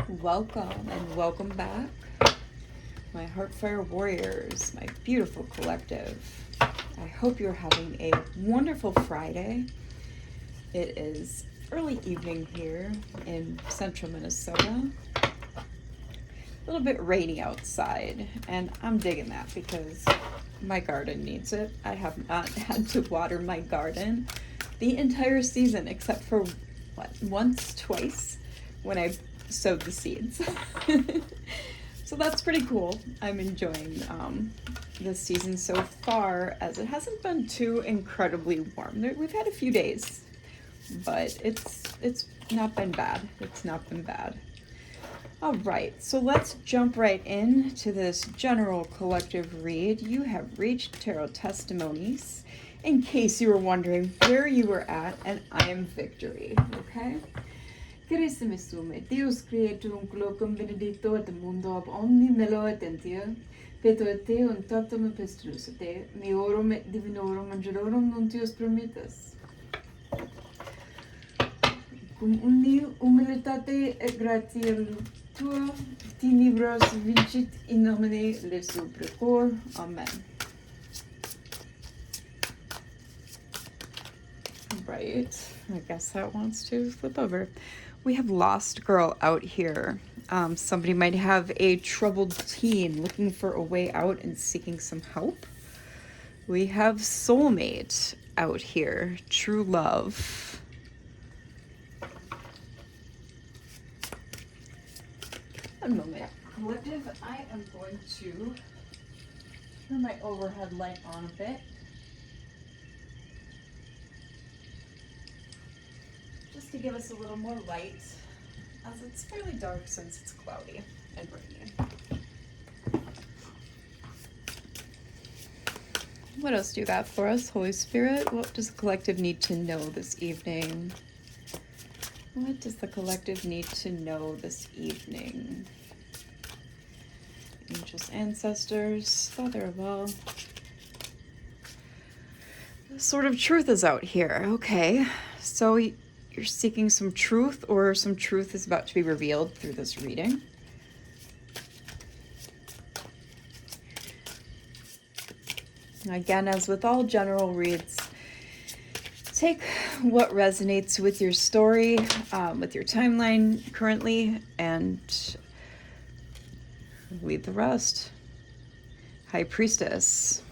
Welcome and welcome back, my heartfire warriors, my beautiful collective. I hope you're having a wonderful Friday. It is early evening here in central Minnesota. A little bit rainy outside, and I'm digging that because my garden needs it. I have not had to water my garden the entire season except for once, twice when I sowed the seeds. So that's pretty cool. I'm enjoying this season so far, as it hasn't been too incredibly warm. We've had a few days, but it's not been bad. It's not been bad. All right, so let's jump right into this general collective read. You have reached Tarot Testimonies, in case you were wondering where you were at, and I am Victory, okay? Carissime sume, Deus creatum colocum benedicto et mundo ab omni melo attentia, peto et te un tactum pestilus et te, meorum et divinorum angelorum nuntius promitas. Cum undi humilitate et gratia tua, tenebras vincit in nomine Jesu precor. Amen. Right, I guess that wants to flip over. We have lost girl out here. Somebody might have a troubled teen looking for a way out and seeking some help. We have soulmate out here, true love. One moment, collective. I am going to turn my overhead light on a bit, just to give us a little more light, as it's fairly dark since it's cloudy and rainy. What else do you got for us, Holy Spirit? What does the collective need to know this evening? What does the collective need to know this evening? Angels, ancestors, Father of all. The Sword of Truth is out here. Okay, so you're seeking some truth, or some truth is about to be revealed through this reading. Again, as with all general reads, take what resonates with your story, with your timeline currently, and leave the rest. High Priestess.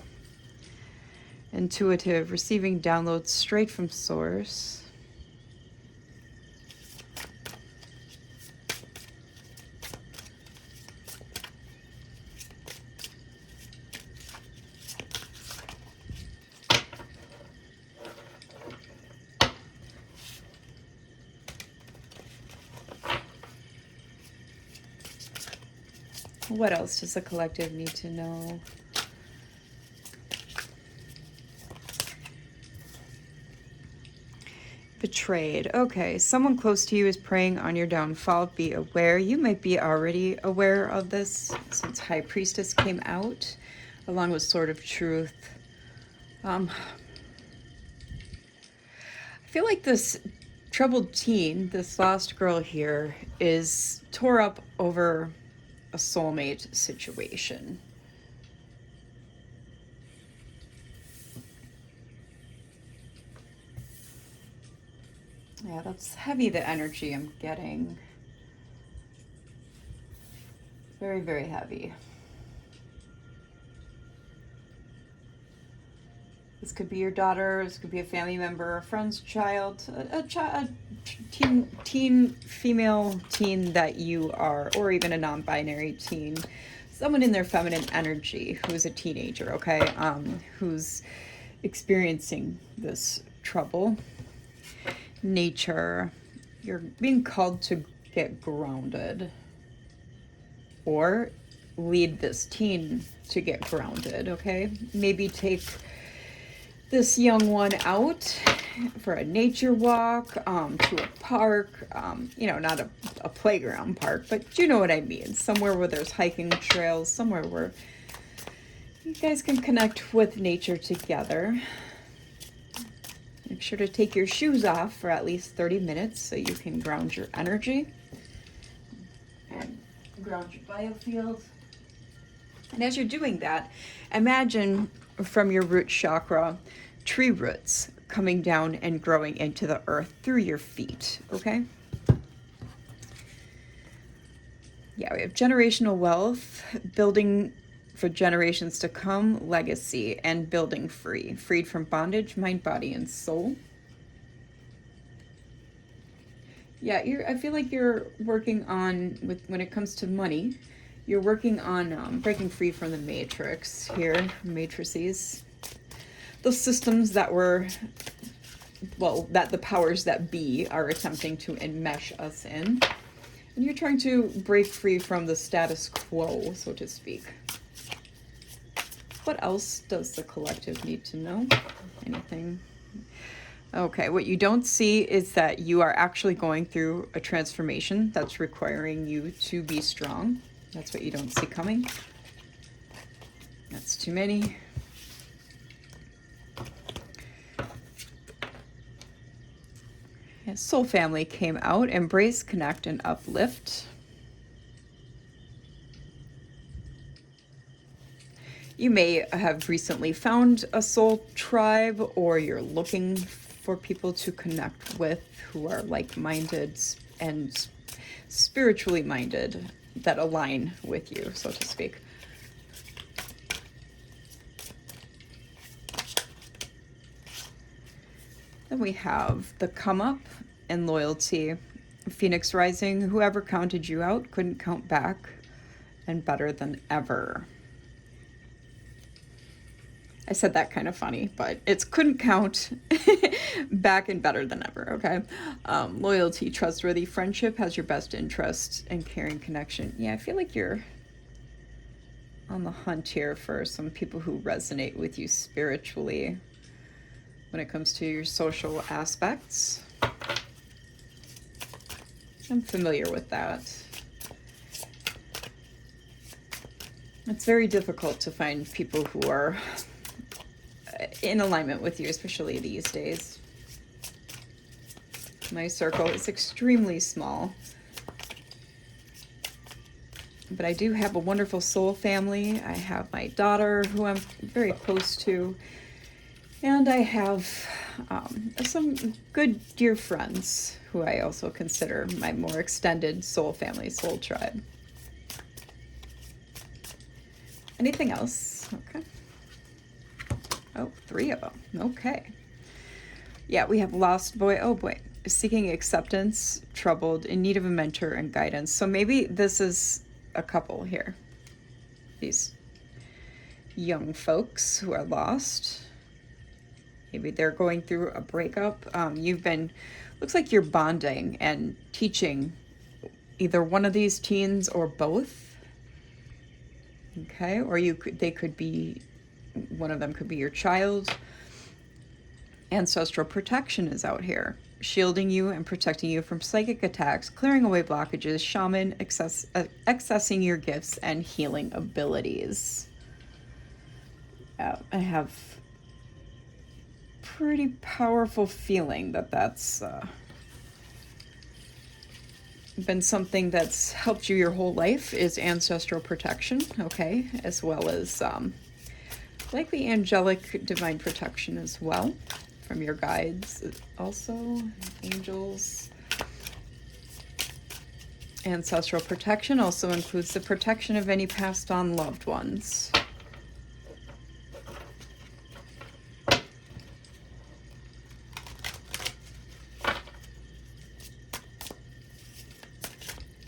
Intuitive, receiving downloads straight from source. What else does the collective need to know? Betrayed. Okay, someone close to you is preying on your downfall. Be aware. You might be already aware of this since High Priestess came out, along with Sword of Truth. I feel like this troubled teen, this lost girl here, is tore up over a soulmate situation. Yeah, that's heavy, the energy I'm getting. Very, very heavy. This could be your daughter, this could be a family member, a friend's child, a teen, female teen that you are, or even a non-binary teen. Someone in their feminine energy who's a teenager, okay? Who's experiencing this trouble. Nature. You're being called to get grounded. Or lead this teen to get grounded, okay? Maybe take this young one out for a nature walk, to a park, not a playground park, but you know what I mean. Somewhere where there's hiking trails, somewhere where you guys can connect with nature together. Make sure to take your shoes off for at least 30 minutes so you can ground your energy. ground your biofield. And as you're doing that, imagine from your root chakra, tree roots coming down and growing into the earth through your feet, okay? Yeah, we have generational wealth, building for generations to come, legacy, and building free. Freed from bondage, mind, body, and soul. Yeah, I feel like you're working on, when it comes to money, you're working on breaking free from the matrix here, matrices. Those systems that were, well, that the powers that be are attempting to enmesh us in. And you're trying to break free from the status quo, so to speak. What else does the collective need to know? Anything? Okay, what you don't see is that you are actually going through a transformation that's requiring you to be strong. That's what you don't see coming. That's too many. Soul family came out. Embrace, connect, and uplift. You may have recently found a soul tribe, or you're looking for people to connect with who are like-minded and spiritually minded, that align with you, so to speak. Then we have the come up and loyalty. Phoenix rising, whoever counted you out couldn't count back, and better than ever. I said that kind of funny, but it's couldn't count back and better than ever, okay? Loyalty, trustworthy friendship has your best interest and caring connection. Yeah, I feel like you're on the hunt here for some people who resonate with you spiritually when it comes to your social aspects. I'm familiar with that. It's very difficult to find people who are in alignment with you, especially these days. My circle is extremely small, but I do have a wonderful soul family. I have my daughter, who I'm very close to, and I have some good dear friends who I also consider my more extended soul family, soul tribe. Anything else? Okay. Oh, 3 of them. Okay. Yeah, we have lost boy. Oh boy. Seeking acceptance, troubled, in need of a mentor and guidance. So maybe this is a couple here. These young folks who are lost. Maybe they're going through a breakup. Looks like you're bonding and teaching either one of these teens or both. Okay, or they could be, one of them could be your child. Ancestral protection is out here, shielding you and protecting you from psychic attacks, clearing away blockages, shaman, accessing your gifts and healing abilities. I have pretty powerful feeling that that's been something that's helped you your whole life, is ancestral protection, okay, as well as likely angelic divine protection as well from your guides, also angels. Ancestral protection also includes the protection of any passed on loved ones.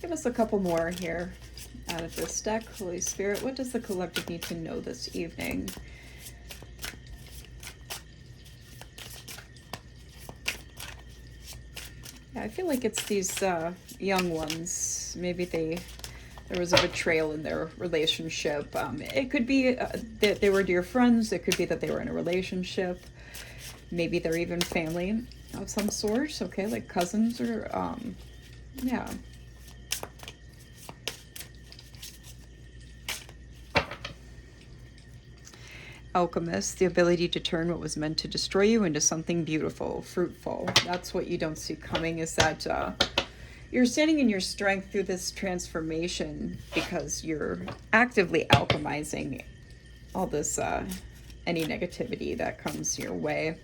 Give us a couple more here out of this deck. Holy Spirit, what does the collective need to know this evening? Yeah, I feel like it's these young ones. Maybe there was a betrayal in their relationship. It could be that they were dear friends. It could be that they were in a relationship. Maybe they're even family of some sort, okay, like cousins or, yeah. Alchemist, the ability to turn what was meant to destroy you into something beautiful, fruitful. That's what you don't see coming, is that You're standing in your strength through this transformation because you're actively alchemizing all this, any negativity that comes your way.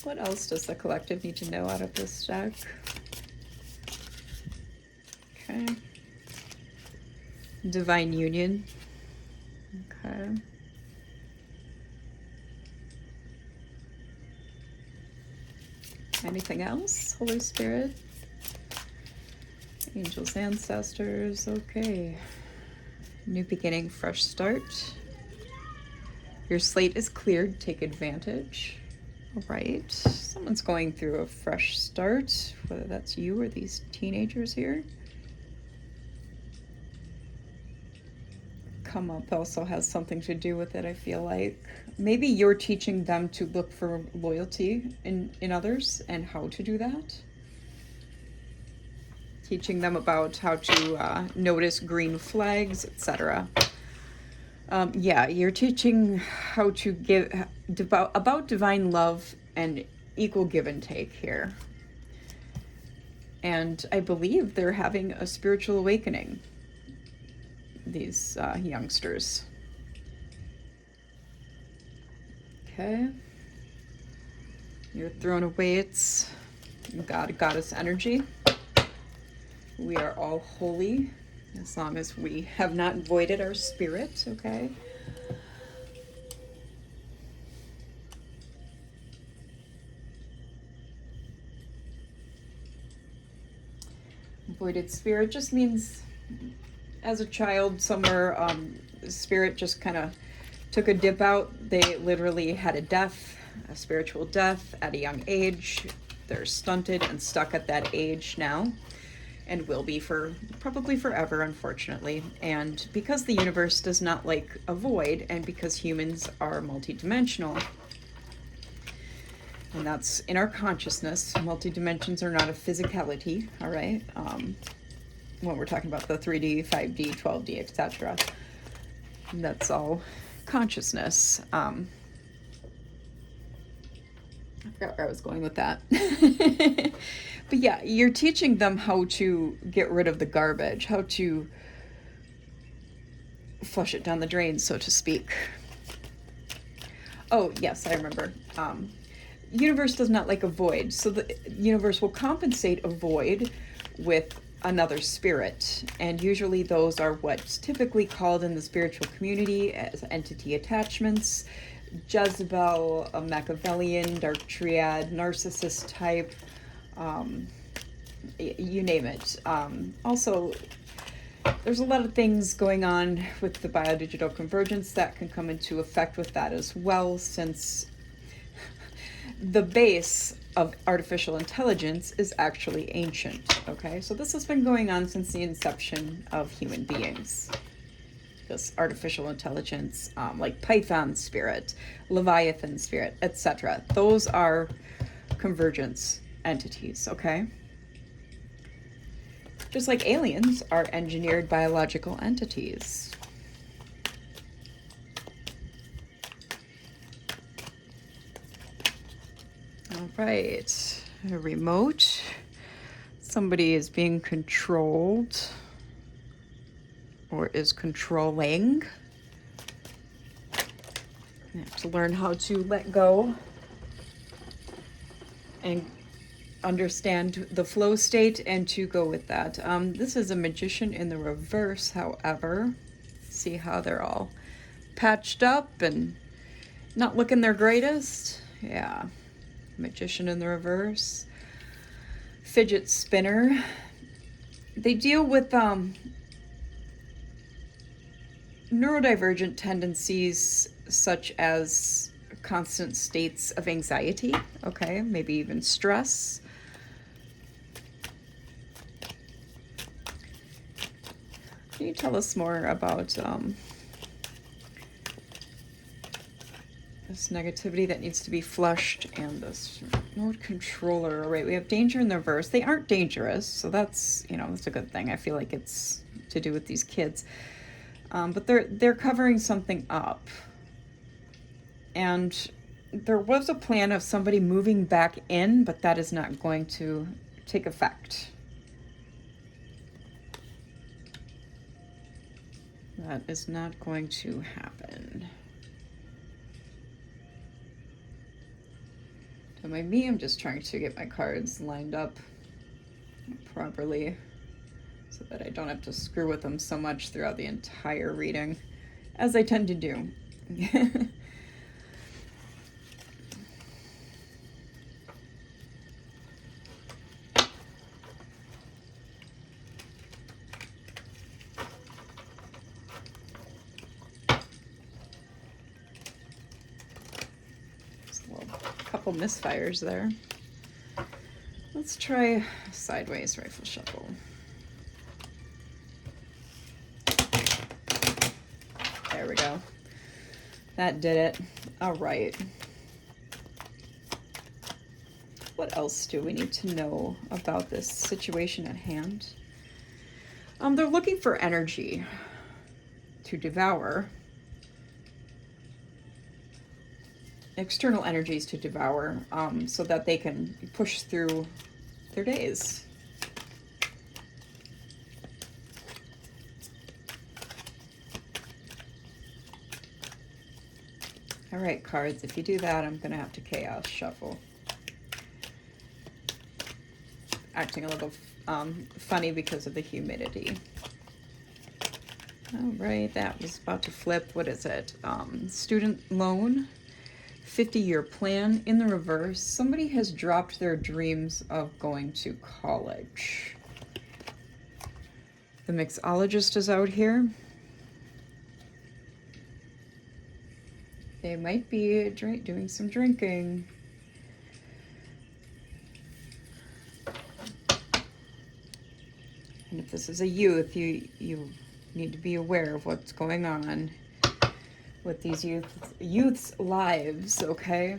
What else does the collective need to know out of this deck? Okay. Divine union. Okay. Anything else? Holy Spirit? Angels, ancestors. Okay. New beginning, fresh start. Your slate is cleared. Take advantage. All right. Someone's going through a fresh start, whether that's you or these teenagers here. Come up also has something to do with it, I feel like. Maybe you're teaching them to look for loyalty in others and how to do that. Teaching them about how to notice green flags, etc. Yeah, you're teaching how to give about divine love and equal give and take here. And I believe they're having a spiritual awakening, these youngsters. Okay. Your throne awaits. God, goddess energy. We are all holy as long as we have not voided our spirit, okay? Voided spirit just means as a child somewhere, spirit just kind of took a dip out. They literally had a spiritual death at a young age. They're stunted and stuck at that age now, and will be for probably forever, unfortunately. And because the universe does not like a void, and because humans are multidimensional, and that's in our consciousness, multi-dimensions are not a physicality, all right? When we're talking about the 3D, 5D, 12D, etc., that's all consciousness. I forgot where I was going with that. But yeah, you're teaching them how to get rid of the garbage, how to flush it down the drain, so to speak. Oh, yes, I remember. Universe does not like a void, so the universe will compensate a void with another spirit, and usually those are what's typically called in the spiritual community as entity attachments. Jezebel, a Machiavellian, dark triad, narcissist type, you name it. Also, there's a lot of things going on with the biodigital convergence that can come into effect with that as well, since the base of artificial intelligence is actually ancient, okay? So this has been going on since the inception of human beings. This artificial intelligence, like Python spirit, Leviathan spirit, etc. Those are convergence entities, okay? Just like aliens are engineered biological entities. All right, a remote. Somebody is being controlled or is controlling. You have to learn how to let go and understand the flow state and to go with that. This is a magician in the reverse, however. See how they're all patched up and not looking their greatest? Yeah. Magician in the reverse. Fidget spinner. They deal with neurodivergent tendencies such as constant states of anxiety, okay, maybe even stress. Can you tell us more about this negativity that needs to be flushed and this remote controller? All right, we have danger in the reverse. They aren't dangerous, so that's, that's a good thing. I feel like it's to do with these kids. But they're covering something up. And there was a plan of somebody moving back in, but that is not going to take effect. That is not going to happen. Don't mind me, I'm just trying to get my cards lined up properly so that I don't have to screw with them so much throughout the entire reading, as I tend to do. Couple misfires there. Let's try sideways rifle shuffle. There we go. That did it. All right. What else do we need to know about this situation at hand? They're looking for energy to devour. External energies to devour, so that they can push through their days. All right, cards, if you do that, I'm gonna have to chaos shuffle. Acting a little funny because of the humidity. All right, that was about to flip. What is it? Student loan. 50-year plan in the reverse. Somebody has dropped their dreams of going to college. The mixologist is out here. They might be doing some drinking. And if this is a youth, you need to be aware of what's going on with these youth's lives, okay?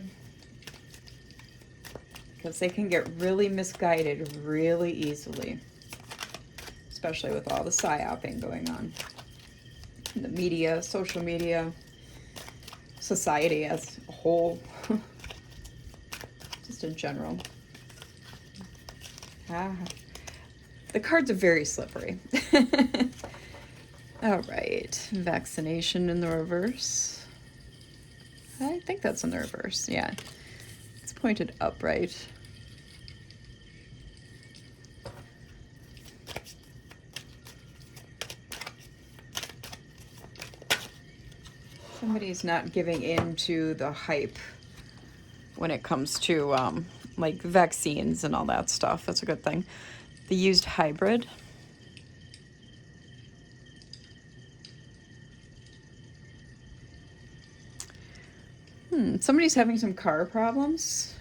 Because they can get really misguided really easily, especially with all the psyoping going on. The media, social media, society as a whole, just in general. The cards are very slippery. All right, vaccination in the reverse. I think that's in the reverse, yeah. It's pointed upright. Somebody's not giving in to the hype when it comes to like vaccines and all that stuff. That's a good thing. The used hybrid. Somebody's having some car problems.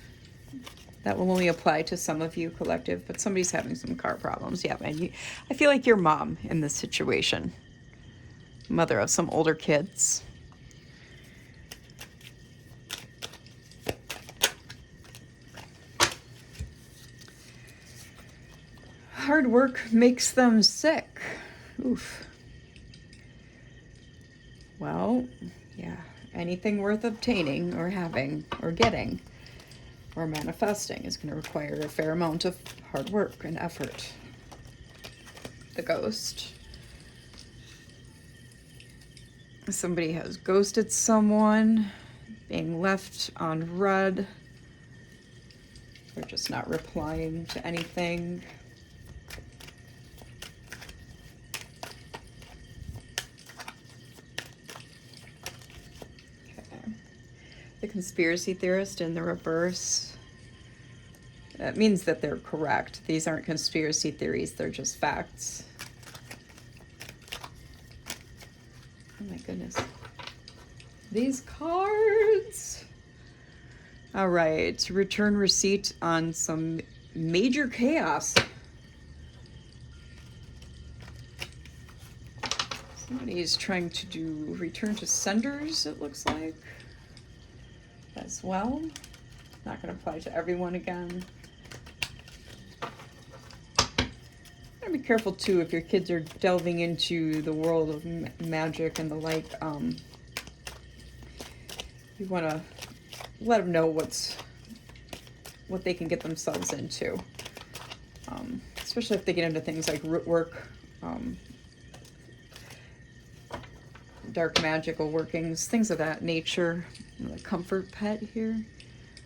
That will only apply to some of you, collective, but somebody's having some car problems. Yeah, man, I feel like your mom in this situation. Mother of some older kids. Hard work makes them sick. Oof. Well, yeah. Anything worth obtaining or having or getting or manifesting is going to require a fair amount of hard work and effort. The ghost. Somebody has ghosted someone, being left on red. They're just not replying to anything. The conspiracy theorist in the reverse. That means that they're correct. These aren't conspiracy theories, they're just facts. Oh my goodness. These cards. All right, return receipt on some major chaos. Somebody's trying to do return to senders, it looks like. As well. Not going to apply to everyone again. Gotta be careful too if your kids are delving into the world of magic and the like. You want to let them know what they can get themselves into. Especially if they get into things like root work, dark magical workings, things of that nature. The comfort pet here.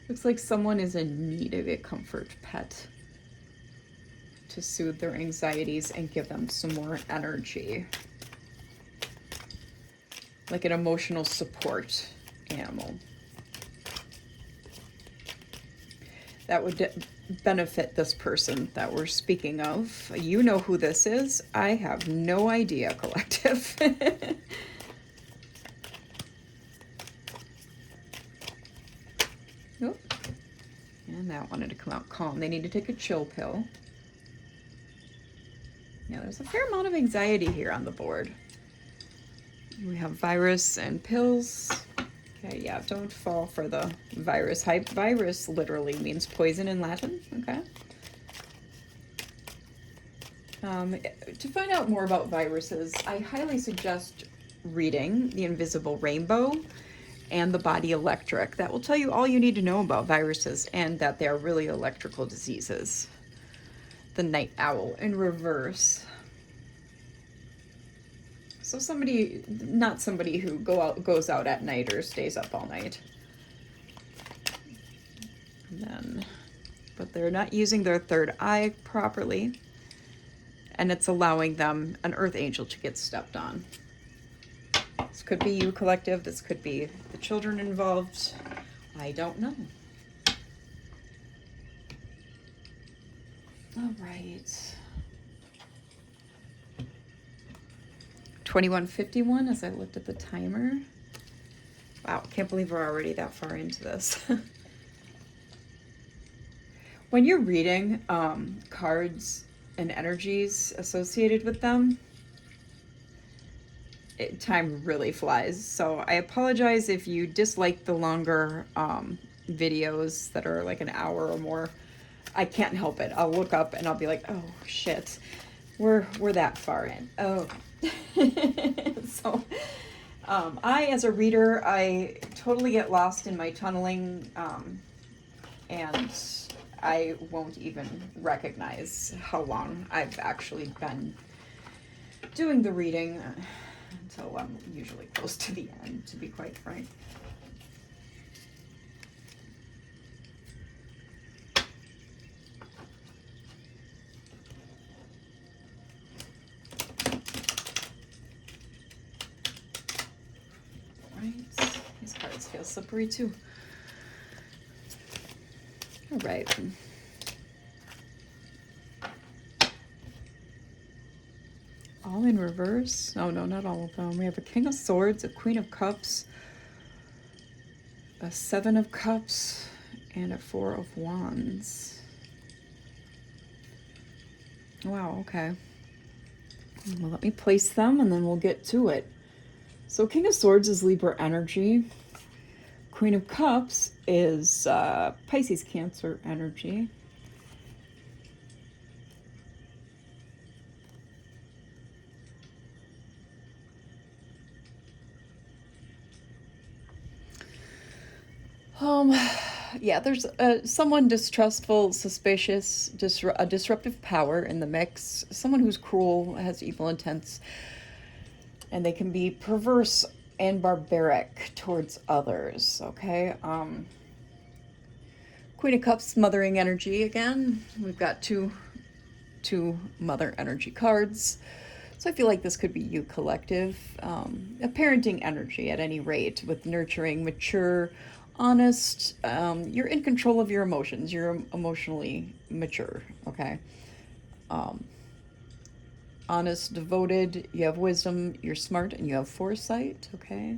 Looks like someone is in need of a comfort pet to soothe their anxieties and give them some more energy. Like an emotional support animal. That would benefit this person that we're speaking of. You know who this is. I have no idea, collective. Oh, and that wanted to come out calm. They need to take a chill pill. Yeah, there's a fair amount of anxiety here on the board. We have virus and pills. Okay, yeah, don't fall for the virus hype. Virus literally means poison in Latin, okay? To find out more about viruses, I highly suggest reading The Invisible Rainbow and The Body Electric. That will tell you all you need to know about viruses and that they are really electrical diseases. The Night Owl in reverse. So somebody, not somebody who goes out at night or stays up all night. And then, but they're not using their third eye properly. And it's allowing them, an earth angel, to get stepped on. This could be you, collective. This could be the children involved. I don't know. All right. 21:51 as I looked at the timer. Wow, can't believe we're already that far into this. When you're reading cards and energies associated with them, time really flies. So I apologize if you dislike the longer videos that are like an hour or more. I can't help it. I'll look up and I'll be like, oh shit, we're that far in. Oh. So I, as a reader, I totally get lost in my tunneling, and I won't even recognize how long I've actually been doing the reading until I'm usually close to the end, to be quite frank. These cards feel slippery too. All right. All in reverse. Oh no, not all of them. We have a King of Swords, a Queen of Cups, a Seven of Cups, and a Four of Wands. Wow, okay. Well, let me place them and then we'll get to it. So King of Swords is Libra energy. Queen of Cups is Pisces Cancer energy. Yeah, there's someone distrustful, suspicious, a disruptive power in the mix. Someone who's cruel, has evil intents, and they can be perverse and barbaric towards others, okay? Queen of Cups, mothering energy again. We've got two mother energy cards. So I feel like this could be you, collective. A parenting energy at any rate, with nurturing, mature, honest. You're in control of your emotions. You're emotionally mature, okay? Honest, devoted, you have wisdom, you're smart, and you have foresight, okay?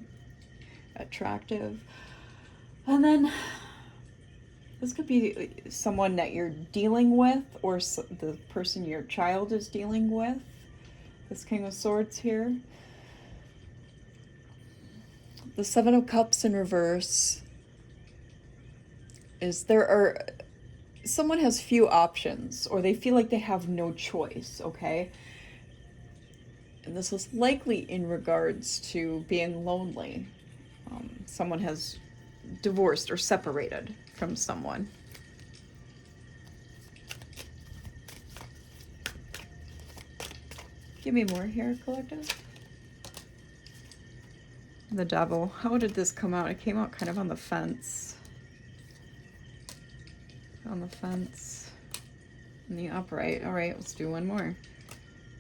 Attractive. And then this could be someone that you're dealing with, or the person your child is dealing with. This King of Swords here. The Seven of Cups in reverse is someone has few options, or they feel like they have no choice, okay? And this is likely in regards to being lonely. Someone has divorced or separated from someone. Give me more here, collective. The Devil. How did this come out? It came out kind of on the fence. On the fence. In the upright. All right, let's do one more.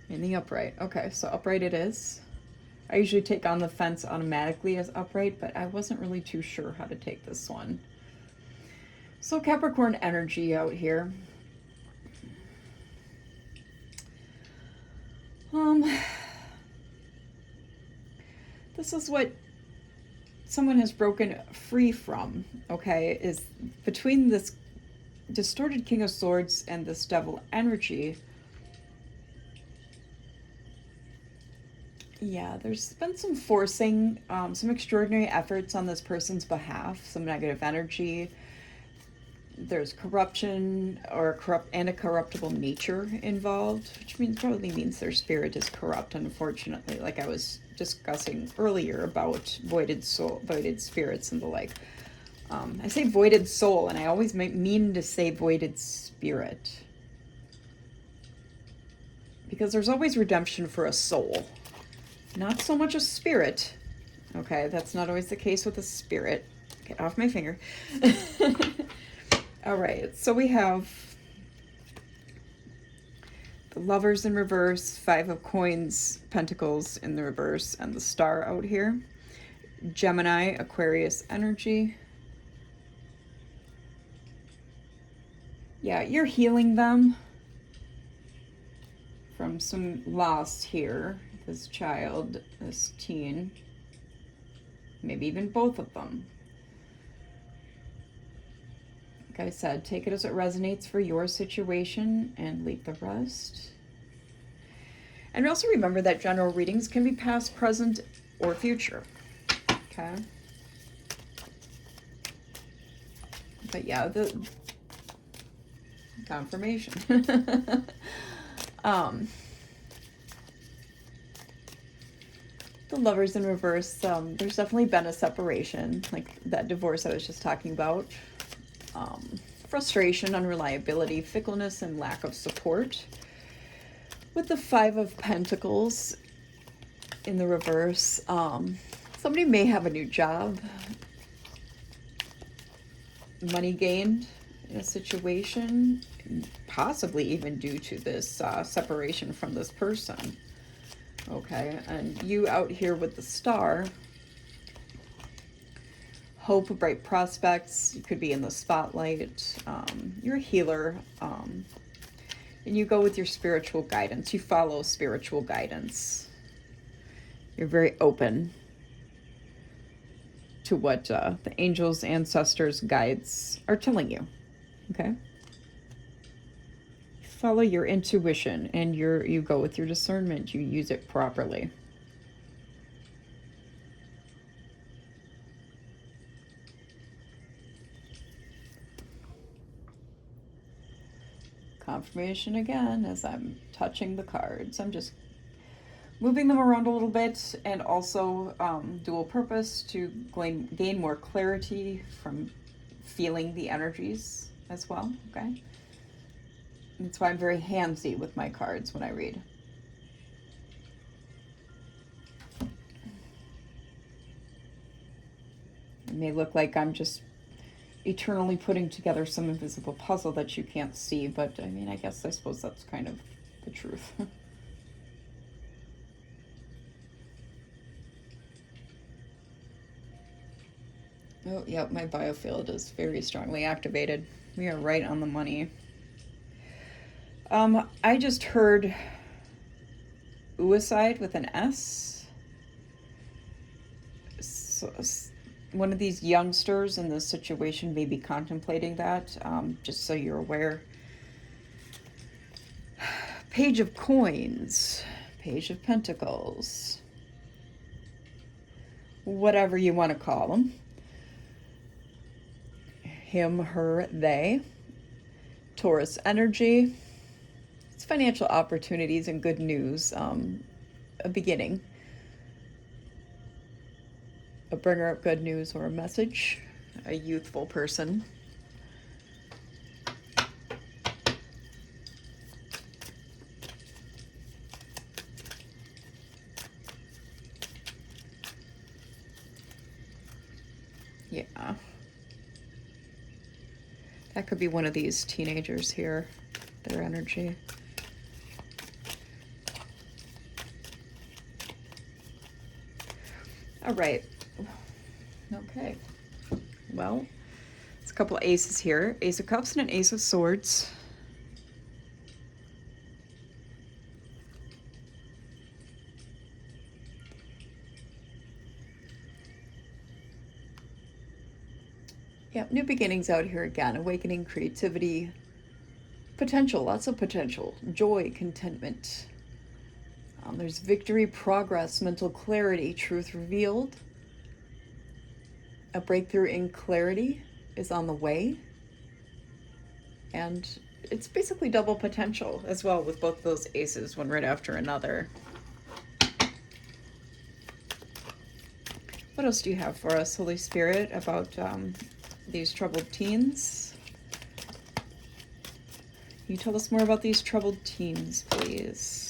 In the upright. Okay, so upright it is. I usually take on the fence automatically as upright, but I wasn't really too sure how to take this one. So Capricorn energy out here. This is what someone has broken free from, okay, is between this distorted King of Swords and this Devil energy. Yeah, there's been some forcing, some extraordinary efforts on this person's behalf, some negative energy. There's corruption or a corruptible nature involved, which probably means their spirit is corrupt, unfortunately, like I was discussing earlier about voided soul, voided spirits and the like. I say voided soul, and I always mean to say voided spirit, because there's always redemption for a soul, not so much a spirit. Okay, that's not always the case with a spirit. Get off my finger. All right, so we have the Lovers in reverse, Five of Coins, Pentacles in the reverse, and the Star out here. Gemini, Aquarius energy. Yeah, you're healing them from some loss here. This child, this teen, maybe even both of them. Like I said, take it as it resonates for your situation and leave the rest. And also remember that general readings can be past, present, or future. Okay? But yeah, the confirmation. The Lovers in reverse, there's definitely been a separation, like that divorce I was just talking about. Frustration, unreliability, fickleness, and lack of support. With the Five of Pentacles in the reverse, somebody may have a new job, money gained in a situation, possibly even due to this separation from this person. Okay, and you out here with the Star, hope, bright prospects. You could be in the spotlight. You're a healer, and you go with your spiritual guidance. You follow spiritual guidance. You're very open to what the angels, ancestors, guides are telling you. Okay, follow your intuition, and you go with your discernment. You use it properly. Confirmation again as I'm touching the cards. I'm just moving them around a little bit, and also dual purpose to gain more clarity from feeling the energies as well. Okay, that's why I'm very handsy with my cards when I read. It may look like I'm just eternally putting together some invisible puzzle that you can't see, but I mean, I suppose that's kind of the truth. Oh, yep, my biofield is very strongly activated. We are right on the money. I just heard suicide with an S. So, one of these youngsters in this situation may be contemplating that, just so you're aware. Page of Coins, Page of Pentacles, whatever you want to call them. Him, her, they. Taurus energy. It's financial opportunities and good news, a beginning. A bringer of good news or a message. a youthful person. Yeah. That could be one of these teenagers here, their energy. All right. Okay. Well, it's a couple of aces here. Ace of Cups and an Ace of Swords. Yep, new beginnings out here again. Awakening, creativity, potential, lots of potential. Joy, contentment. There's victory, progress, mental clarity, truth revealed. A breakthrough in clarity is on the way. And it's basically double potential as well with both those aces, one right after another. What else do you have for us, Holy Spirit, about these troubled teens? Can you tell us more about these troubled teens, please?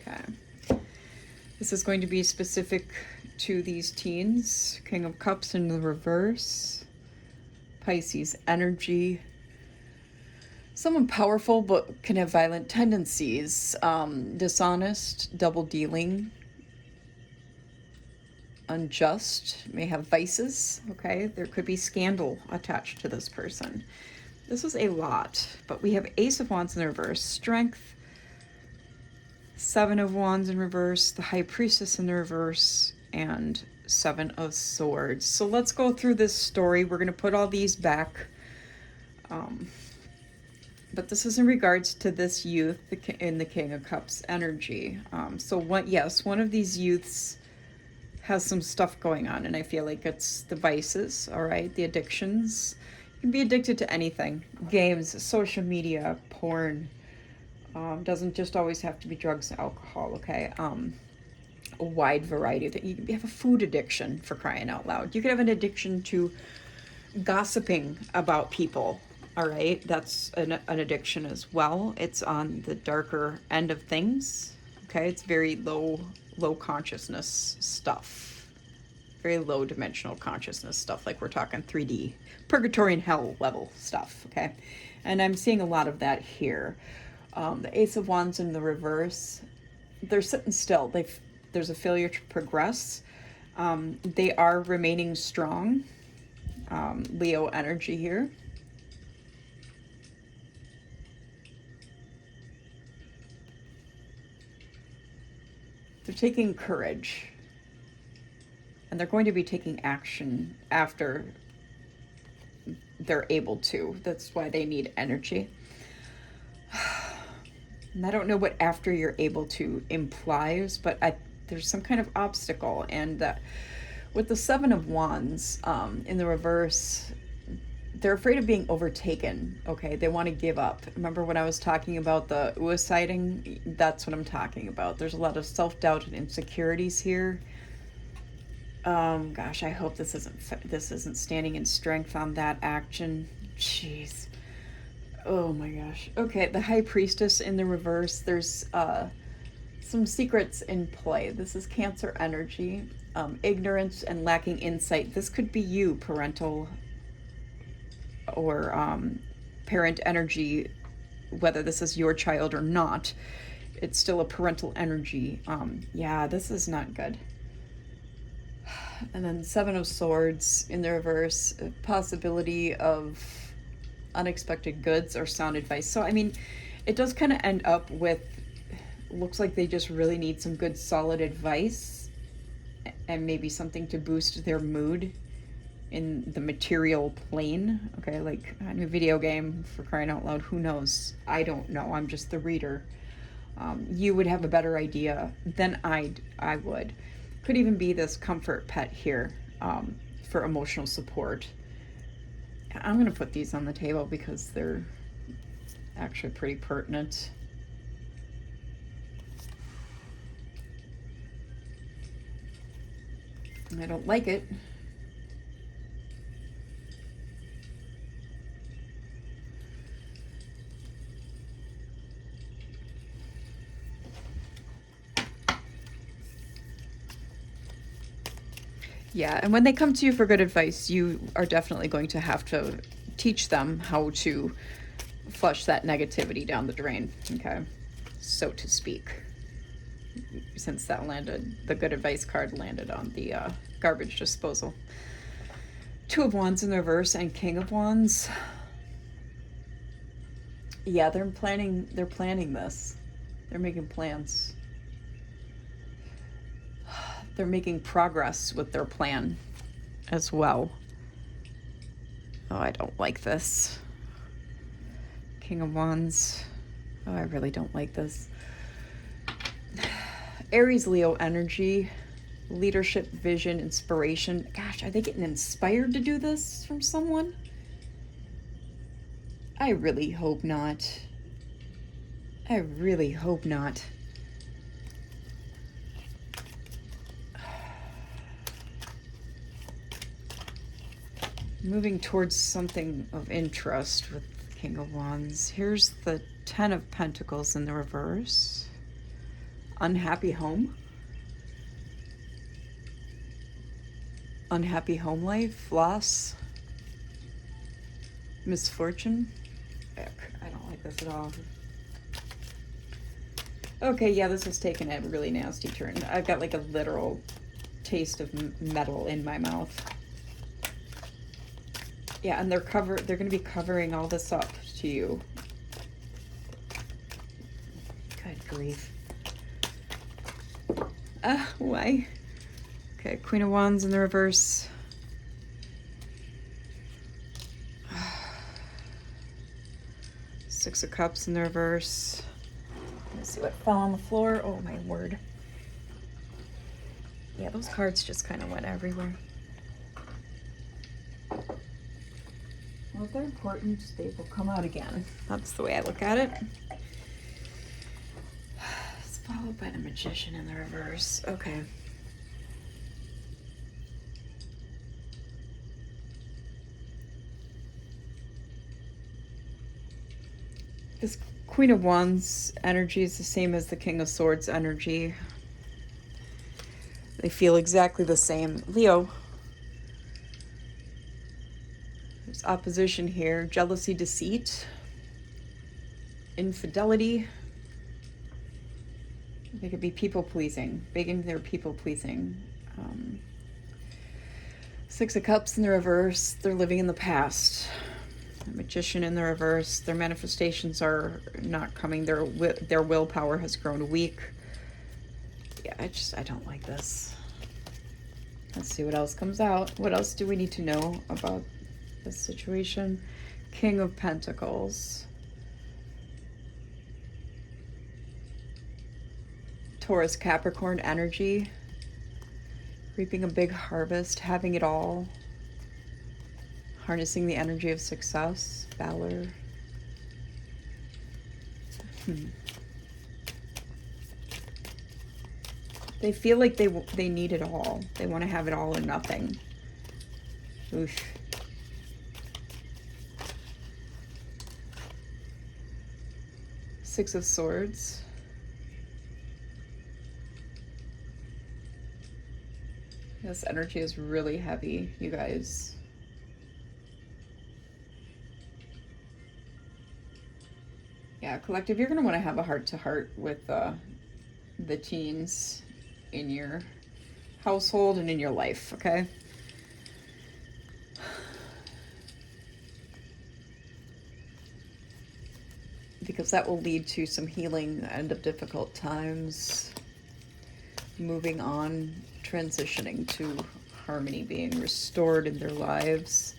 Okay. This is going to be specific to these teens. King of Cups in the reverse. Pisces energy. Someone powerful but can have violent tendencies. Dishonest, double dealing. Unjust, may have vices. Okay, there could be scandal attached to this person. This is a lot, but we have Ace of Wands in the reverse, Strength, Seven of Wands in reverse, the High Priestess in the reverse, and Seven of Swords. So let's go through this story. We're going to put all these back. But this is in regards to this youth in the King of Cups energy. One of these youths has some stuff going on, and I feel like it's the vices, all right, the addictions. You can be addicted to anything. Games, social media, porn. Doesn't just always have to be drugs and alcohol, okay? A wide variety of things. You can have a food addiction, for crying out loud. You could have an addiction to gossiping about people, all right? That's an addiction as well. It's on the darker end of things, okay? It's very low consciousness stuff. Very low dimensional consciousness stuff, like we're talking 3D, purgatory and hell level stuff, okay? And I'm seeing a lot of that here. The Ace of Wands in the reverse, they're sitting still. There's a failure to progress. They are remaining strong. Leo energy here. They're taking courage. And they're going to be taking action after they're able to. That's why they need energy. And I don't know what after you're able to implies, but there's some kind of obstacle. And with the Seven of Wands in the reverse, they're afraid of being overtaken, okay? They want to give up. Remember when I was talking about the UA sighting? That's what I'm talking about. There's a lot of self-doubt and insecurities here. Gosh, I hope this isn't standing in strength on that action. Jeez. Oh my gosh. Okay, the High Priestess in the reverse. There's some secrets in play. This is Cancer energy. Ignorance and lacking insight. This could be you, parental or parent energy, whether this is your child or not. It's still a parental energy. Yeah, this is not good. And then Seven of Swords in the reverse, possibility of unexpected goods or sound advice. So, I mean, it does kind of end up with, looks like they just really need some good solid advice and maybe something to boost their mood in the material plane. Okay, like a new video game, for crying out loud. Who knows? I don't know. I'm just the reader. You would have a better idea than I would. Could even be this comfort pet here for emotional support. I'm going to put these on the table because they're actually pretty pertinent. I don't like it. Yeah, and when they come to you for good advice, you are definitely going to have to teach them how to flush that negativity down the drain, okay? So to speak. Since that landed, the good advice card landed on the garbage disposal. Two of Wands in the reverse and King of Wands. Yeah, they're planning this. They're making plans. They're making progress with their plan as well. Oh, I don't like this. King of Wands. Oh, I really don't like this. Aries, Leo energy, leadership, vision, inspiration. Gosh, are they getting inspired to do this from someone? I really hope not. I really hope not. Moving towards something of interest with King of Wands. Here's the Ten of Pentacles in the reverse. Unhappy home. Unhappy home life. Loss. Misfortune. I don't like this at all. Okay, yeah, this is taking a really nasty turn. I've got like a literal taste of metal in my mouth. Yeah, and they're going to be covering all this up to you. Good grief. Why? Okay, Queen of Wands in the reverse. Six of Cups in the reverse. Let's see what fell on the floor. Oh my word. Yeah, those cards just kind of went everywhere. Well, if they're important, they will come out again. That's the way I look at it. It's followed by the Magician in the reverse. Okay. This Queen of Wands energy is the same as the King of Swords energy. They feel exactly the same. Leo. There's opposition here. Jealousy, deceit, infidelity. They could be people-pleasing. Big into their people-pleasing. Six of Cups in the reverse. They're living in the past. The Magician in the reverse. Their manifestations are not coming. Their willpower has grown weak. Yeah, I don't like this. Let's see what else comes out. What else do we need to know about this situation? King of Pentacles. Taurus, Capricorn energy. Reaping a big harvest, having it all. Harnessing the energy of success, valor. They feel like they need it all. They want to have it all or nothing. Oof. Six of Swords. This energy is really heavy, you guys. Yeah, collective, you're going to want to have a heart-to-heart with the teens in your household and in your life, okay? Because that will lead to some healing, the end of difficult times, moving on, transitioning to harmony, being restored in their lives.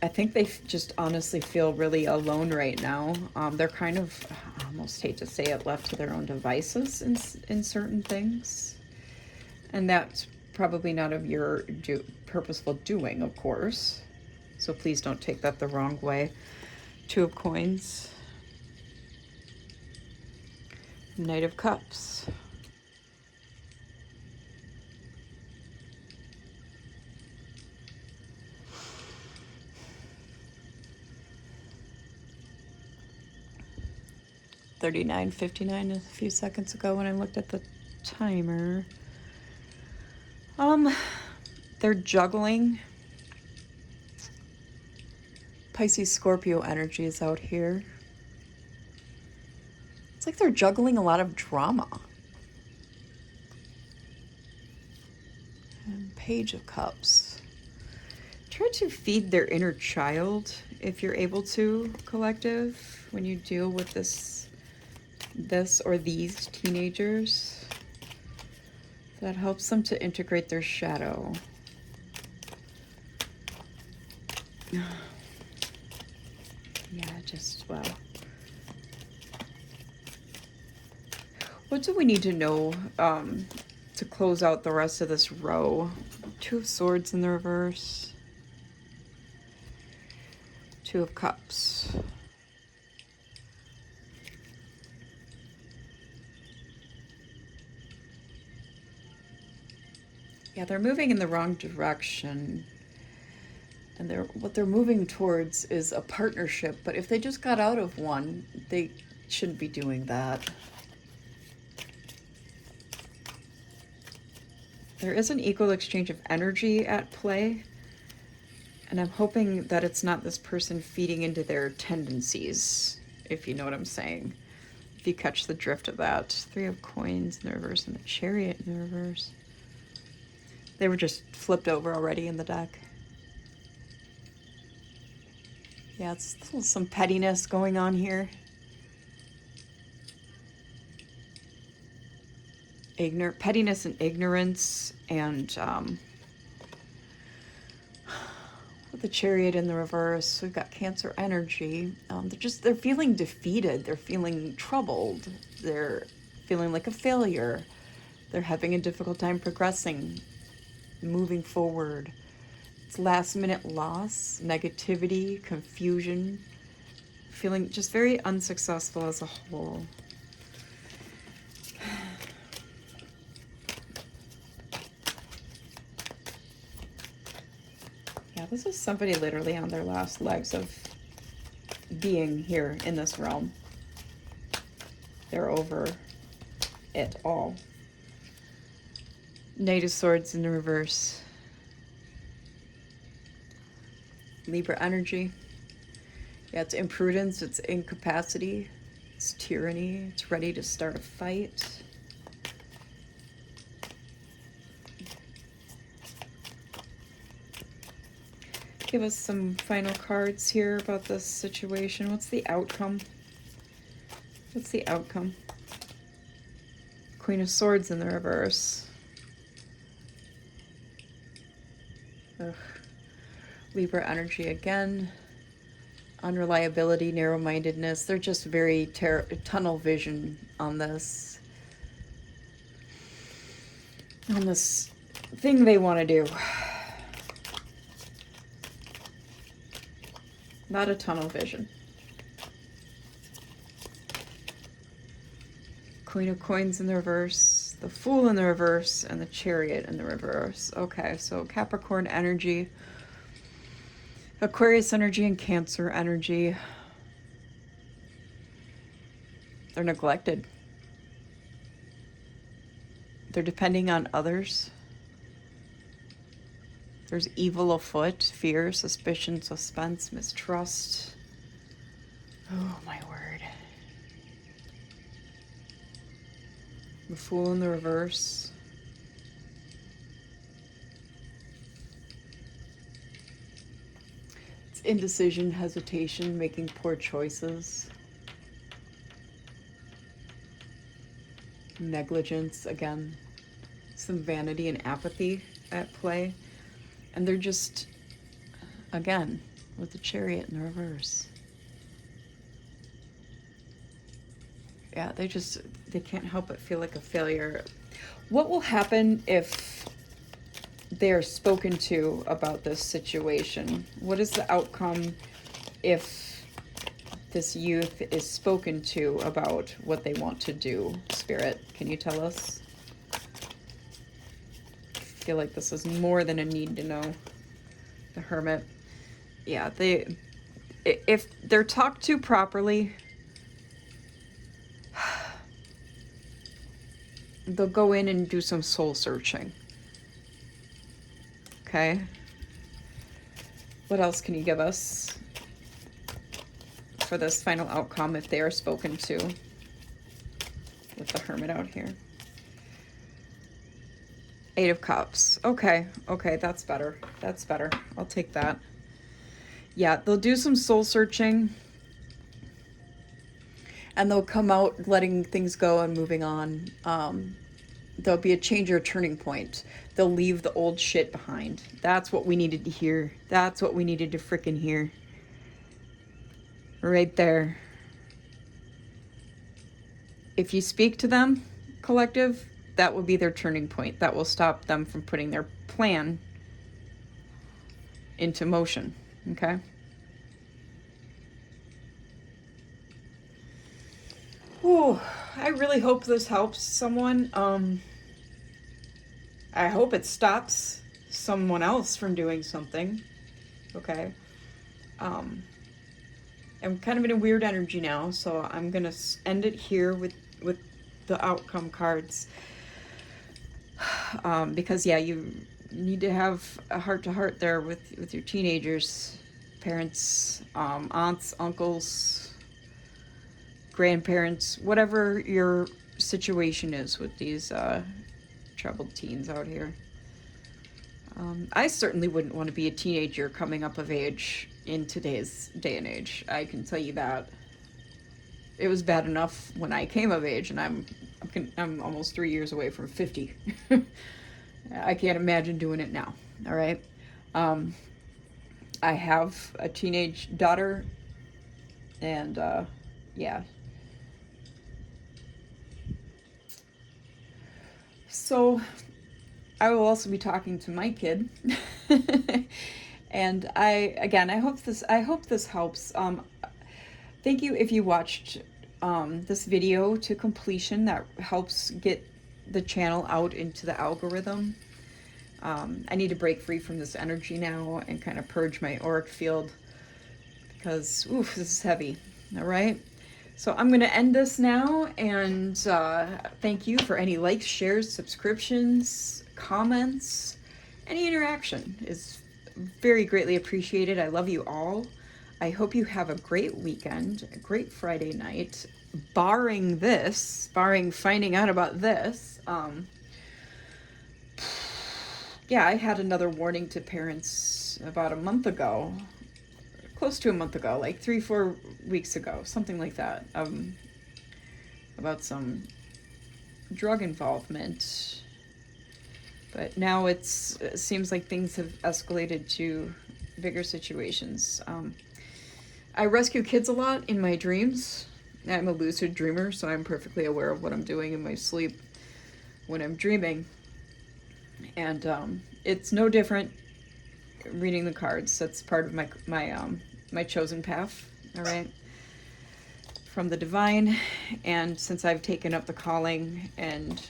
I think they just honestly feel really alone right now. They're kind of, I almost hate to say it, left to their own devices in certain things. And that's probably not of your purposeful doing, of course. So please don't take that the wrong way. Two of Coins. Knight of Cups. $39.59 a few seconds ago when I looked at the timer. They're juggling. Pisces, Scorpio energy is out here. It's like they're juggling a lot of drama. And Page of Cups. Try to feed their inner child if you're able to, collective, when you deal with this or these teenagers. That helps them to integrate their shadow. Yeah, just, wow. What do we need to know to close out the rest of this row? Two of Swords in the reverse. Two of Cups. Yeah, they're moving in the wrong direction. And what they're moving towards is a partnership. But if they just got out of one, they shouldn't be doing that. There is an equal exchange of energy at play. And I'm hoping that it's not this person feeding into their tendencies, if you know what I'm saying. If you catch the drift of that. Three of Coins in the reverse and the Chariot in the reverse. They were just flipped over already in the deck. Yeah, it's some pettiness going on here. Pettiness and ignorance, and with the Chariot in the reverse, we've got Cancer energy. They're feeling defeated. They're feeling troubled. They're feeling like a failure. They're having a difficult time progressing, moving forward. It's last minute loss, negativity, confusion, feeling just very unsuccessful as a whole. Yeah, this is somebody literally on their last legs of being here in this realm. They're over it all. Knight of Swords in the reverse. Libra energy. Yeah, it's imprudence, it's incapacity, it's tyranny, it's ready to start a fight. Give us some final cards here about this situation. What's the outcome? What's the outcome? Queen of Swords in the reverse. Ugh. Libra energy again. Unreliability, narrow-mindedness. They're just very tunnel vision on this. On this thing they want to do. Not a tunnel vision. Queen of Coins in the reverse. The Fool in the reverse. And the Chariot in the reverse. Okay, so Capricorn energy. Aquarius energy and Cancer energy. They're neglected. They're depending on others. There's evil afoot, fear, suspicion, suspense, mistrust. Oh, my word. The Fool in the reverse. Indecision, hesitation, making poor choices. Negligence, again. Some vanity and apathy at play. And they're just, again, with the Chariot in the reverse. Yeah, they can't help but feel like a failure. What will happen if they're spoken to about this situation? What is the outcome if this youth is spoken to about what they want to do? Spirit, can you tell us? I feel like this is more than a need to know. The Hermit. Yeah, if they're talked to properly, they'll go in and do some soul searching. Okay. What else can you give us for this final outcome if they are spoken to with the Hermit out here? Eight of Cups. Okay, okay, that's better. That's better. I'll take that. Yeah, they'll do some soul searching. And they'll come out letting things go and moving on. There'll be a change or a turning point. They'll leave the old shit behind. That's what we needed to hear. That's what we needed to frickin' hear. Right there. If you speak to them, collective, that will be their turning point. That will stop them from putting their plan into motion. Okay? Oh, I really hope this helps someone. I hope it stops someone else from doing something. Okay? I'm kind of in a weird energy now, so I'm going to end it here with the outcome cards. Because, yeah, you need to have a heart-to-heart there with your teenagers, parents, aunts, uncles, grandparents, whatever your situation is with these troubled teens out here. I certainly wouldn't want to be a teenager coming up of age in today's day and age. I can tell you that. It was bad enough when I came of age, and I'm almost 3 years away from 50. I can't imagine doing it now. All right. I have a teenage daughter, and yeah. So I will also be talking to my kid. And I hope this helps. Thank you if you watched this video to completion. That helps get the channel out into the algorithm. I need to break free from this energy now and kind of purge my auric field because, oof, this is heavy. All right. So I'm going to end this now, and thank you for any likes, shares, subscriptions, comments. Any interaction is very greatly appreciated. I love you all. I hope you have a great weekend, a great Friday night, barring finding out about this. Yeah, I had another warning to parents about a month ago. Close to a month ago, like 3-4 weeks ago, something like that, about some drug involvement. But now it seems like things have escalated to bigger situations. I rescue kids a lot in my dreams. I'm a lucid dreamer, so I'm perfectly aware of what I'm doing in my sleep when I'm dreaming. And it's no different reading the cards. That's part of my chosen path, all right, from the divine. And since I've taken up the calling and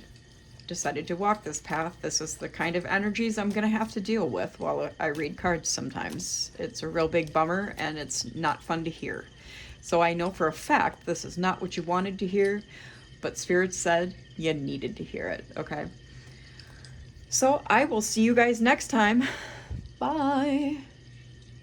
decided to walk this path, this is the kind of energies I'm gonna have to deal with while I read cards sometimes. It's a real big bummer, and it's not fun to hear. So I know for a fact this is not what you wanted to hear, but Spirit said you needed to hear it, okay? So I will see you guys next time. Bye.